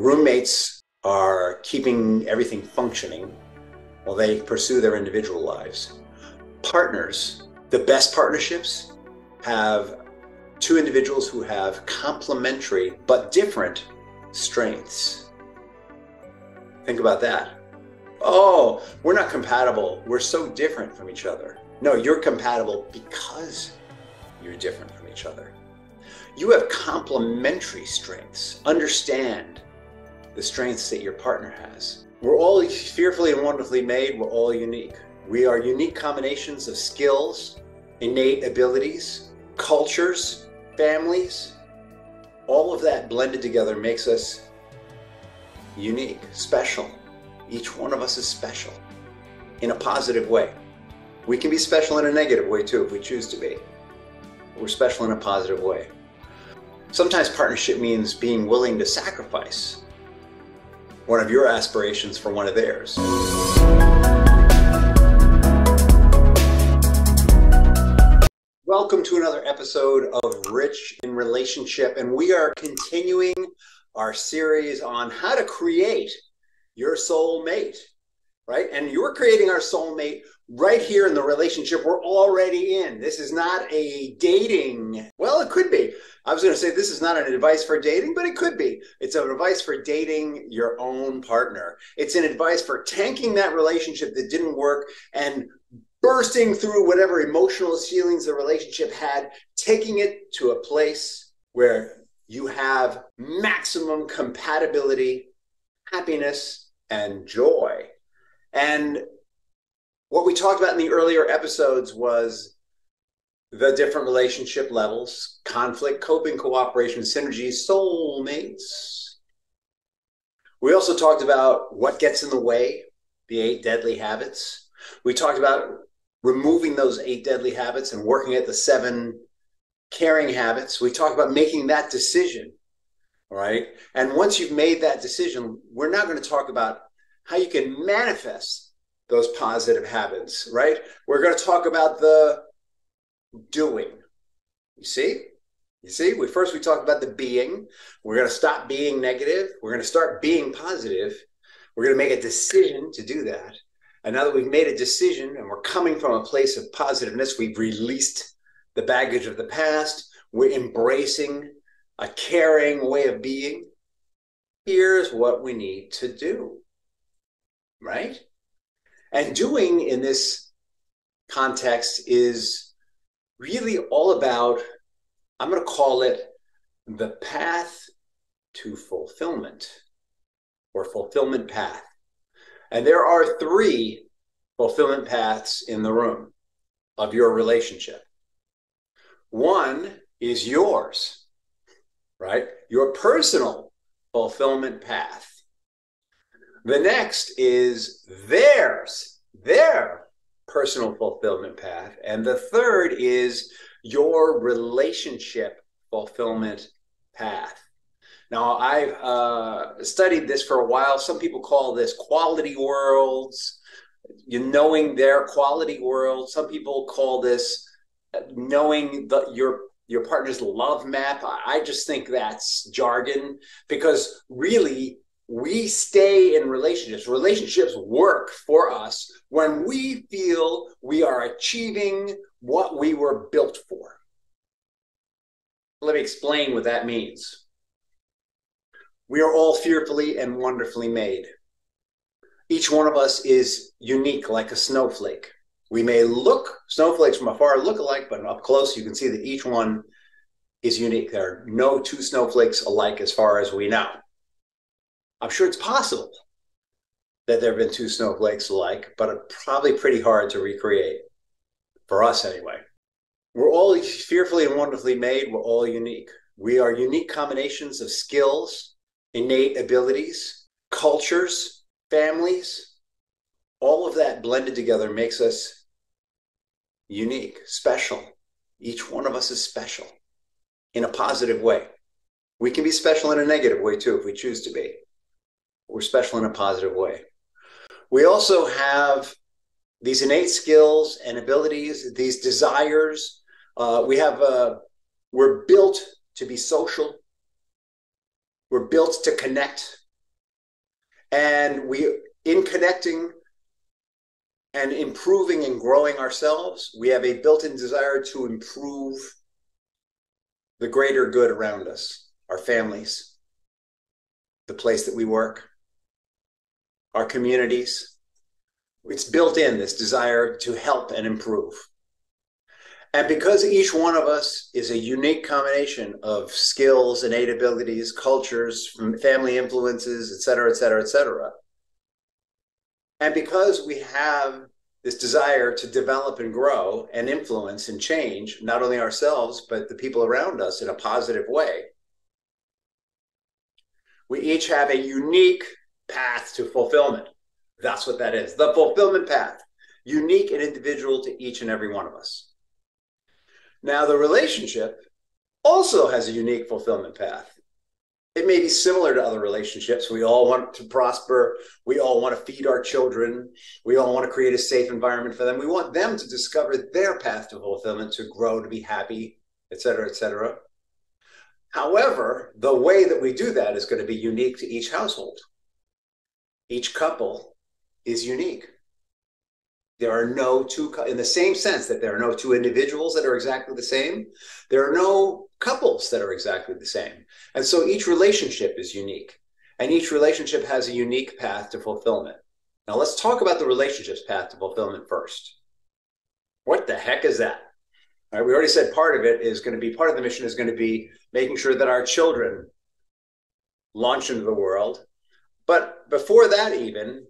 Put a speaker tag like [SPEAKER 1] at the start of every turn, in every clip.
[SPEAKER 1] Roommates are keeping everything functioning while they pursue their individual lives. Partners, the best partnerships, have two individuals who have complementary but different strengths. Think about that. Oh, we're not compatible. We're so different from each other. No, you're compatible because you're different from each other. You have complementary strengths. Understand the strengths that your partner has. We're all fearfully and wonderfully made. We're all unique. We are unique combinations of skills, innate abilities, cultures, families. All of that blended together makes us unique, special. Each one of us is special in a positive way. We can be special in a negative way too if we choose to be. We're special in a positive way. Sometimes partnership means being willing to sacrifice one of your aspirations for one of theirs. Welcome to another episode of Rich in Relationship, and we are continuing our series on how to create your soulmate, right? And you're creating our soulmate right here in the relationship we're already in. This is not a dating, well, it could be. I was going to say this is not an advice for dating, but it could be. It's an advice for dating your own partner. It's an advice for tanking that relationship that didn't work and bursting through whatever emotional feelings the relationship had, taking it to a place where you have maximum compatibility, happiness, and joy. And what we talked about in the earlier episodes was the different relationship levels: conflict, coping, cooperation, synergy, soulmates. We also talked about what gets in the way, the 8 deadly habits. We talked about removing those 8 deadly habits and working at the 7 caring habits. We talked about making that decision, all right? And once you've made that decision, we're now going to talk about how you can manifest those positive habits, right? We're going to talk about the doing. You see? We talked about the being. We're going to stop being negative. We're going to start being positive. We're going to make a decision to do that. And now that we've made a decision and we're coming from a place of positiveness, we've released the baggage of the past. We're embracing a caring way of being. Here's what we need to do, right? And doing in this context is really all about, I'm going to call it the path to fulfillment, or fulfillment path. And there are 3 fulfillment paths in the room of your relationship. One is yours, right? Your personal fulfillment path. The next is theirs, their personal fulfillment path. And the third is your relationship fulfillment path. Now, I've studied this for a while. Some people call this quality worlds, knowing their quality world. Some people call this knowing your partner's love map. I just think that's jargon, because really, we stay in relationships. Relationships work for us when we feel we are achieving what we were built for. Let me explain what that means. We are all fearfully and wonderfully made. Each one of us is unique, like a snowflake. We may look, snowflakes from afar look alike, but up close you can see that each one is unique. There are no 2 snowflakes alike as far as we know. I'm sure it's possible that there have been 2 snowflakes alike, but it's probably pretty hard to recreate, for us anyway. We're all fearfully and wonderfully made. We're all unique. We are unique combinations of skills, innate abilities, cultures, families. All of that blended together makes us unique, special. Each one of us is special in a positive way. We can be special in a negative way too if we choose to be. We're special in a positive way. We also have these innate skills and abilities, these desires. We're built to be social. We're built to connect. And in connecting and improving and growing ourselves, we have a built-in desire to improve the greater good around us, our families, the place that we work, our communities. It's built in, this desire to help and improve. And because each one of us is a unique combination of skills, innate abilities, cultures, family influences, et cetera, et cetera, et cetera, and because we have this desire to develop and grow and influence and change, not only ourselves, but the people around us in a positive way, we each have a unique path to fulfillment. That's what that is. The fulfillment path, unique and individual to each and every one of us. Now, the relationship also has a unique fulfillment path. It may be similar to other relationships. We all want to prosper. We all want to feed our children. We all want to create a safe environment for them. We want them to discover their path to fulfillment, to grow, to be happy, et cetera, et cetera. However, the way that we do that is going to be unique to each household. Each couple is unique. There are no two, in the same sense that there are no two individuals that are exactly the same, there are no couples that are exactly the same. And so each relationship is unique, and each relationship has a unique path to fulfillment. Now let's talk about the relationship's path to fulfillment first. What the heck is that? All right, we already said part of it is going to be, part of the mission is going to be making sure that our children launch into the world. But before that even,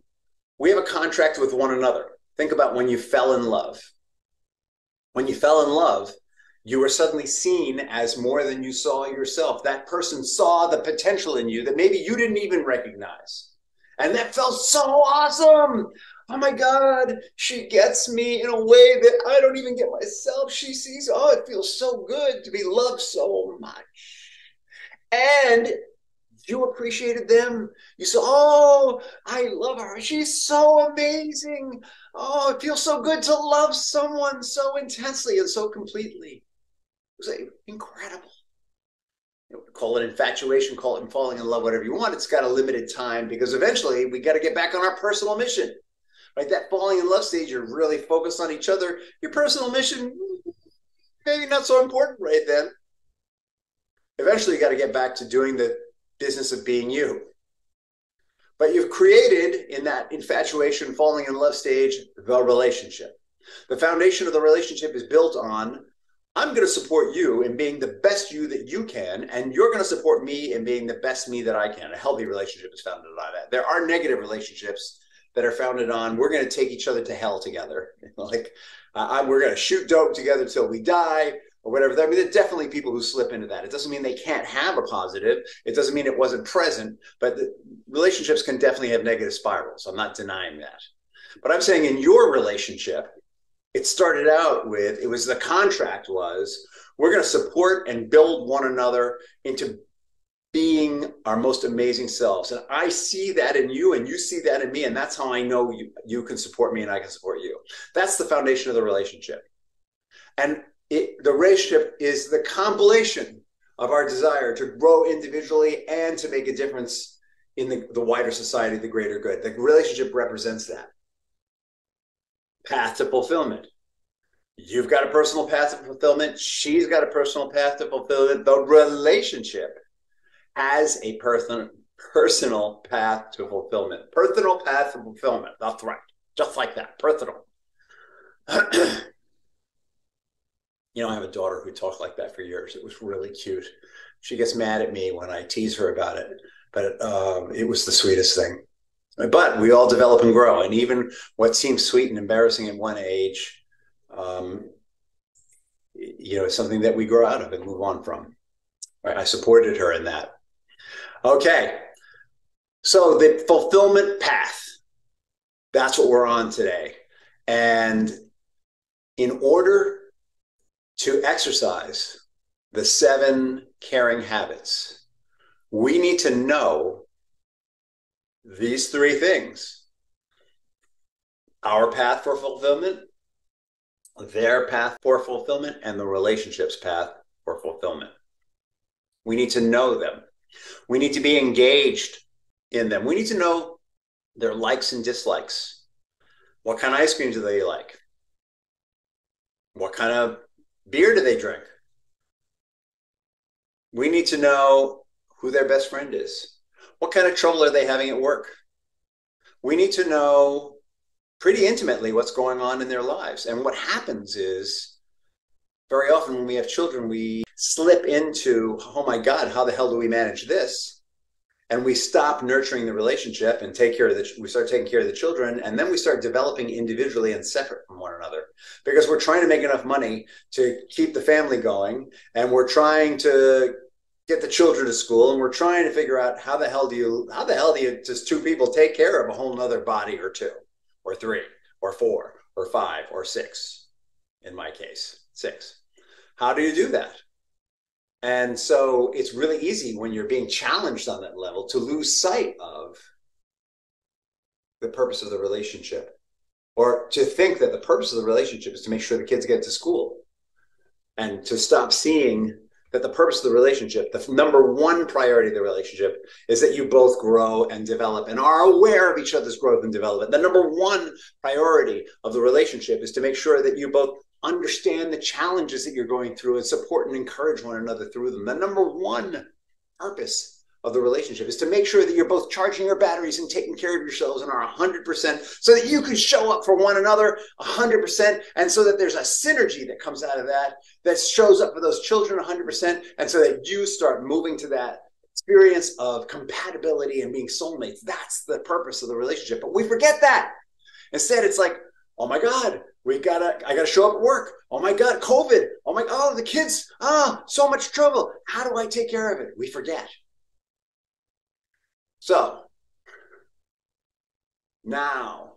[SPEAKER 1] we have a contract with one another. Think about when you fell in love. When you fell in love, you were suddenly seen as more than you saw yourself. That person saw the potential in you that maybe you didn't even recognize. And that felt so awesome. Oh my God, she gets me in a way that I don't even get myself. She sees, oh, it feels so good to be loved so much. And you appreciated them. You said, oh, I love her. She's so amazing. Oh, it feels so good to love someone so intensely and so completely. It was incredible. Call it infatuation, call it falling in love, whatever you want. It's got a limited time because eventually we got to get back on our personal mission. Right? That falling in love stage, you're really focused on each other. Your personal mission, maybe not so important right then. Eventually you got to get back to doing the business of being you. But you've created, in that infatuation, falling in love stage, the relationship. The foundation of the relationship is built on, I'm going to support you in being the best you that you can, and you're going to support me in being the best me that I can. A healthy relationship is founded on that. There are negative relationships that are founded on, we're going to take each other to hell together. Like, we're going to shoot dope together till we die, or whatever. I mean, there are definitely people who slip into that. It doesn't mean they can't have a positive. It doesn't mean it wasn't present, but the relationships can definitely have negative spirals. I'm not denying that. But I'm saying in your relationship, it started out with, it was the contract was, we're going to support and build one another into being our most amazing selves. And I see that in you and you see that in me. And that's how I know you can support me and I can support you. That's the foundation of the relationship. And the relationship is the compilation of our desire to grow individually and to make a difference in the wider society, the greater good. The relationship represents that. Path to fulfillment. You've got a personal path to fulfillment. She's got a personal path to fulfillment. The relationship has a personal path to fulfillment. Personal path to fulfillment. That's right. Just like that. Personal. You know, I have a daughter who talked like that for years. It was really cute. She gets mad at me when I tease her about it, but it was the sweetest thing. But we all develop and grow, and even what seems sweet and embarrassing at one age, you know, is something that we grow out of and move on from. Right? I supported her in that. Okay, so the fulfillment path, that's what we're on today. And in order to exercise the 7 caring habits, we need to know these 3 things: our path for fulfillment, their path for fulfillment, and the relationship's path for fulfillment. We need to know them. We need to be engaged in them. We need to know their likes and dislikes. What kind of ice cream do they like? What kind of beer do they drink? We need to know who their best friend is. What kind of trouble are they having at work? We need to know pretty intimately what's going on in their lives. And what happens is very often when we have children, we slip into, oh my God, how the hell do we manage this? And we stop nurturing the relationship and we start taking care of the children. And then we start developing individually and separate from one another because we're trying to make enough money to keep the family going. And we're trying to get the children to school. And we're trying to figure out how the hell do you just two people take care of a whole nother body or two or three or four or five or six, in my case, six. How do you do that? And so it's really easy when you're being challenged on that level to lose sight of the purpose of the relationship, or to think that the purpose of the relationship is to make sure the kids get to school, and to stop seeing that the purpose of the relationship, the number one priority of the relationship, is that you both grow and develop and are aware of each other's growth and development. The number one priority of the relationship is to make sure that you both understand the challenges that you're going through and support and encourage one another through them. The number one purpose of the relationship is to make sure that you're both charging your batteries and taking care of yourselves and are 100% so that you can show up for one another 100%, and so that there's a synergy that comes out of that shows up for those children 100%, and so that you start moving to that experience of compatibility and being soulmates. That's the purpose of the relationship. But we forget that. Instead, it's like, oh my God, I gotta show up at work. Oh my God, COVID. Oh, the kids, so much trouble. How do I take care of it? We forget. So now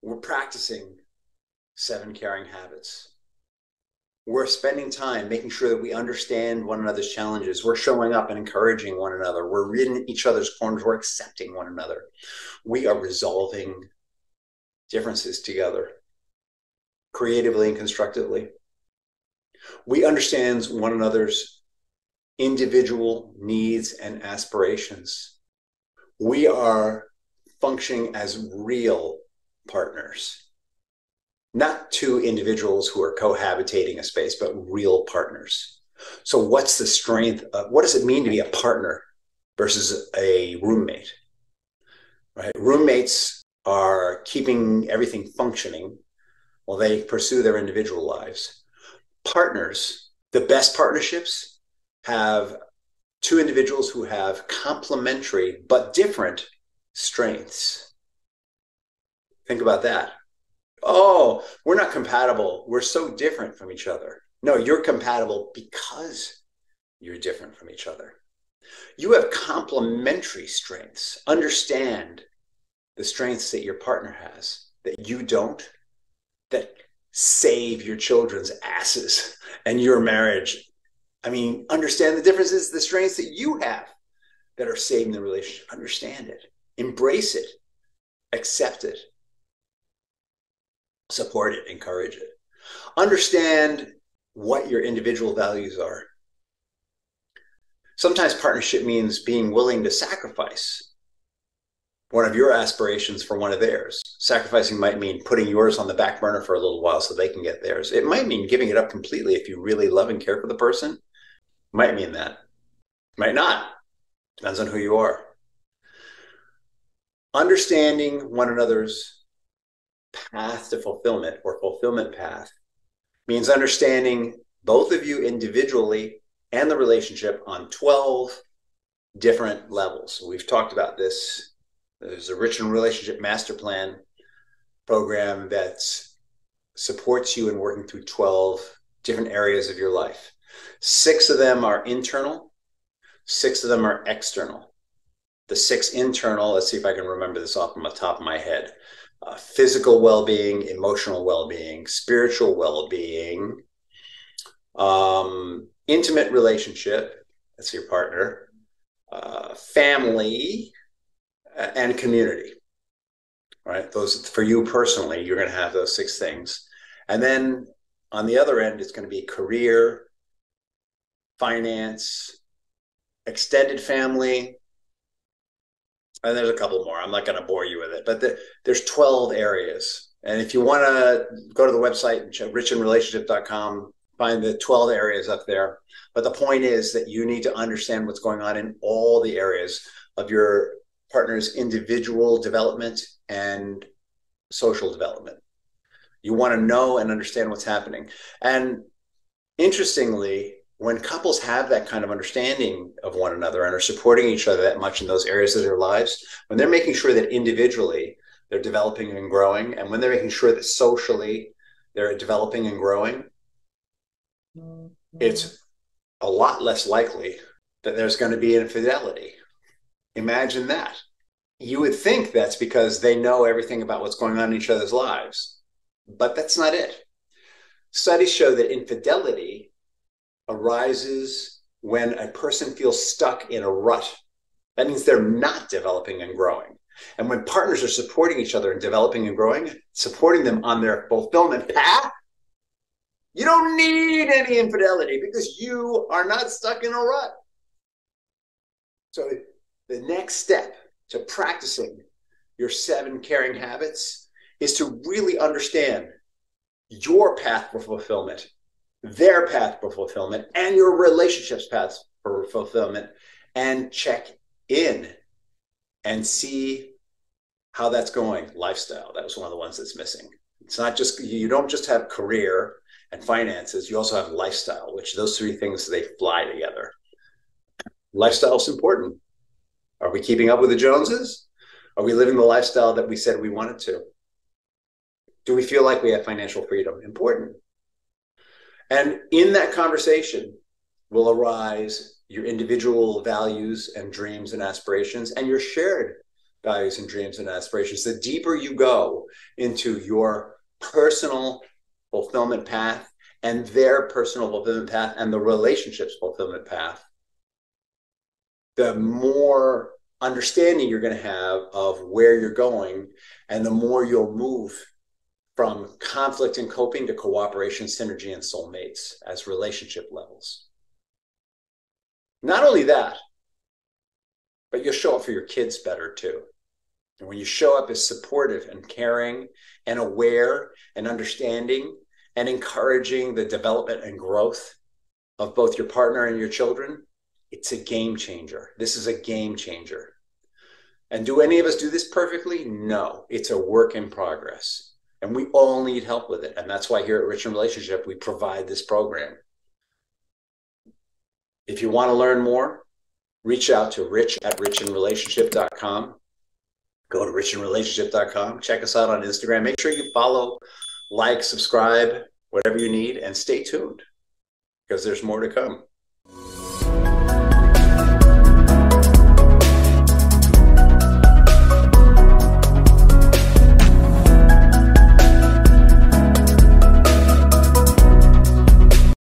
[SPEAKER 1] we're practicing 7 caring habits. We're spending time making sure that we understand one another's challenges. We're showing up and encouraging one another. We're in each other's corners. We're accepting one another. We are resolving differences together, creatively and constructively. We understand one another's individual needs and aspirations. We are functioning as real partners, not two individuals who are cohabitating a space, but real partners. So what's the strength of, what does it mean to be a partner versus a roommate? Right? Roommates are keeping everything functioning while they pursue their individual lives. Partners, the best partnerships, have two individuals who have complementary but different strengths. Think about that. Oh, we're not compatible. We're so different from each other. No, you're compatible because you're different from each other. You have complementary strengths. Understand the strengths that your partner has that you don't, that save your children's asses and your marriage. I mean, understand the differences, the strengths that you have that are saving the relationship. Understand it, embrace it, accept it, support it, encourage it. Understand what your individual values are. Sometimes partnership means being willing to sacrifice one of your aspirations for one of theirs. Sacrificing might mean putting yours on the back burner for a little while so they can get theirs. It might mean giving it up completely if you really love and care for the person. It might mean that. Might not. Depends on who you are. Understanding one another's path to fulfillment or fulfillment path means understanding both of you individually and the relationship on 12 different levels. We've talked about this. There's a Rich in Relationship Master Plan program that supports you in working through 12 different areas of your life. 6 of them are internal, 6 of them are external. The 6 internal, let's see if I can remember this off the top of my head. Physical well-being, emotional well-being, spiritual well-being, intimate relationship, that's your partner, family, and community. Right? Those, for you personally, you're going to have those 6 things. And then on the other end, it's going to be career, finance, extended family, And there's a couple more. I'm not going to bore you with it, but there's 12 areas. And if you want to go to the website, richinrelationship.com, find the 12 areas up there. But the point is that you need to understand what's going on in all the areas of your partner's individual development and social development. You want to know and understand what's happening. And interestingly, when couples have that kind of understanding of one another and are supporting each other that much in those areas of their lives, when they're making sure that individually they're developing and growing, and when they're making sure that socially they're developing and growing, it's a lot less likely that there's going to be infidelity. Imagine that. You would think that's because they know everything about what's going on in each other's lives, but that's not it. Studies show that infidelity arises when a person feels stuck in a rut. That means they're not developing and growing. And when partners are supporting each other in developing and growing, supporting them on their fulfillment path, you don't need any infidelity because you are not stuck in a rut. So the next step to practicing your 7 caring habits is to really understand your path for fulfillment, their path for fulfillment, and your relationship's path for fulfillment, and check in and see how that's going. Lifestyle, that was one of the ones that's missing. It's not just, you don't just have career and finances, you also have lifestyle, which those 3 things, they fly together. Lifestyle is important. Are we keeping up with the Joneses? Are we living the lifestyle that we said we wanted to? Do we feel like we have financial freedom? Important. And in that conversation will arise your individual values and dreams and aspirations, and your shared values and dreams and aspirations. The deeper you go into your personal fulfillment path and their personal fulfillment path and the relationship's fulfillment path, the more understanding you're going to have of where you're going, and the more you'll move from conflict and coping to cooperation, synergy, and soulmates as relationship levels. Not only that, but you'll show up for your kids better too. And when you show up as supportive and caring and aware and understanding and encouraging the development and growth of both your partner and your children, it's a game changer. This is a game changer. And do any of us do this perfectly? No, it's a work in progress. And we all need help with it. And that's why here at Rich in Relationship, we provide this program. If you want to learn more, reach out to rich@richinrelationship.com. Go to richinrelationship.com. Check us out on Instagram. Make sure you follow, like, subscribe, whatever you need, and stay tuned because there's more to come.